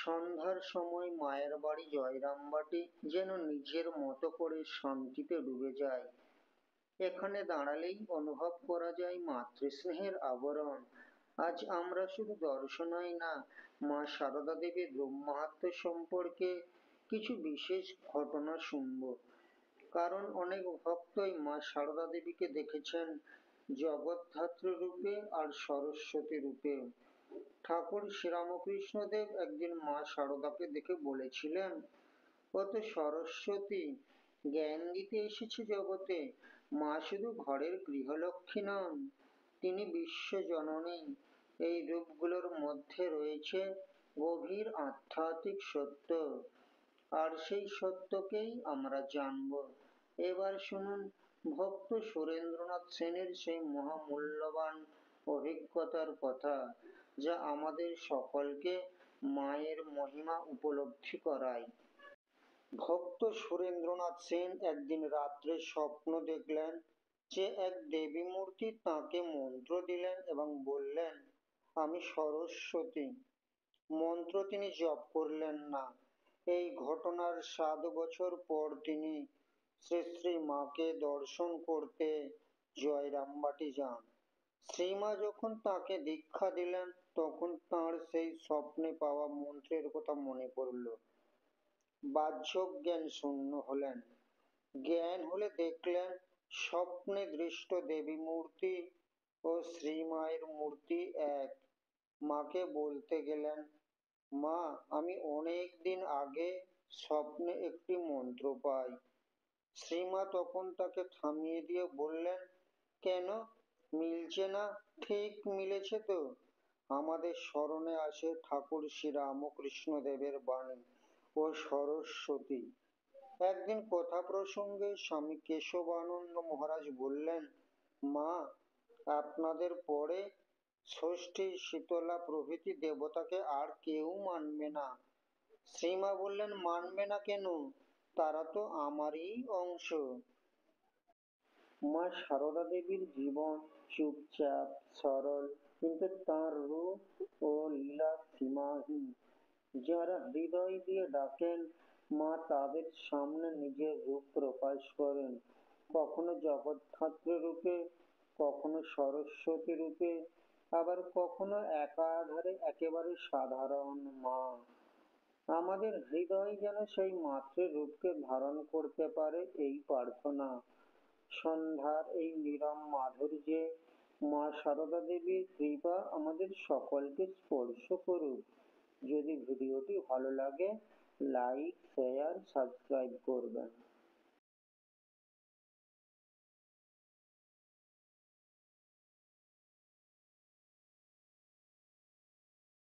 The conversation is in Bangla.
সন্ধ্যার সময় মায়ের বাড়ি জয়রামবাটি যেন নিজের মতো করে শান্তিতে ডুবে যায়। এখানে দাঁড়ালেই অনুভব করা যায় মাতৃস্নেহের আবরণ। আজ আমরা শুধু দর্শনই না, মা সারদা দেবীর রূপ মাহাত্ম্য সম্পর্কে কিছু বিশেষ ঘটনা শুনব। কারণ অনেক ভক্তই মা সারদা দেবীকে দেখেছেন জগদ্ধাত্রী রূপে আর সরস্বতী রূপে। ঠাকুর শ্রীরামকৃষ্ণদেব একদিন মা সারদাকে দেখে বলেছিলেন, ও তো সরস্বতী, জ্ঞান দিতে এসেছে জগতে। মা শুধু ঘরের গৃহলক্ষ্মী নন, তিনি বিশ্বজননী। এই রূপগুলোর মধ্যে রয়েছে গভীর আধ্যাত্মিক সত্য, আর সেই সত্যকেই আমরা জানব। এবার শুনুন ভক্ত সুরেন্দ্রনাথ সেনের সেই মহামূল্যবান অভিজ্ঞতার কথা, যা আমাদের সকলকে মায়ের মহিমা উপলব্ধি করায়। ভক্ত সুরেন্দ্রনাথ সেন একদিন রাত্রে স্বপ্ন দেখলেন যে এক দেবী মূর্তি তাঁকে মন্ত্র দিলেন এবং বললেন, আমি সরস্বতী। মন্ত্র তিনি জপ করলেন না। এই ঘটনার 7 বছর পর তিনি শ্রী শ্রী মাকে দর্শন করতে জয়রামবাটি যান। শ্রীমা যখন তাকে দীক্ষা দিলেন, তখন তাঁর সেই স্বপ্নে পাওয়া মন্ত্রের কথা মনে পড়ল। বাহ্যক জ্ঞান শূন্য হলেন। জ্ঞান হলে দেখলেন স্বপ্নে দৃষ্ট দেবী মূর্তি ও শ্রীমায়ের মূর্তি এক। মাকে বলতে গেলেন, মা, আমি অনেক দিন আগে স্বপ্নে একটি মন্ত্র পাই। শ্রীমা তখন তাকে থামিয়ে দিয়ে বললেন, কেন, মিলছে না? ঠিক মিলেছে তো। আমাদের স্মরণে আসে ঠাকুর শ্রীরামকৃষ্ণ দেবের বাণী, ও সরস্বতী। একদিন কথা প্রসঙ্গে স্বামী কেশবানন্দ মহারাজ বললেন, মা, আপনাদের পরে ষষ্ঠী, শীতলা প্রভৃতি দেবতাকে আর কেউ মানবে না। শ্রীমা বললেন, মানবে না কেন? তারা তো আমারই অংশ। মা সারদা দেবীর জীবন চুপচাপ, সরল, কিন্তু তাঁর রূপ ও লীলা সীমাহীন। যারা হৃদয় দিয়ে ডাকেন, মা তাদের সামনে নিজের রূপ প্রকাশ করেন, কখনো জগদ্ধাত্রী রূপে, কখনো সরস্বতী রূপে, আবার কখনো একাধারে একেবারে সাধারণ মা। আমাদের হৃদয় যেন সেই মাতৃ রূপকে ধারণ করতে পারে, এই প্রার্থনা। সন্ধ্যার এই নীরব মাধুর্যে মা সারদা দেবীর কৃপা আমাদের সকলকে স্পর্শ করুক। যদি ভিডিওটি ভালো লাগে, লাইক, শেয়ার, সাবস্ক্রাইব করবেন।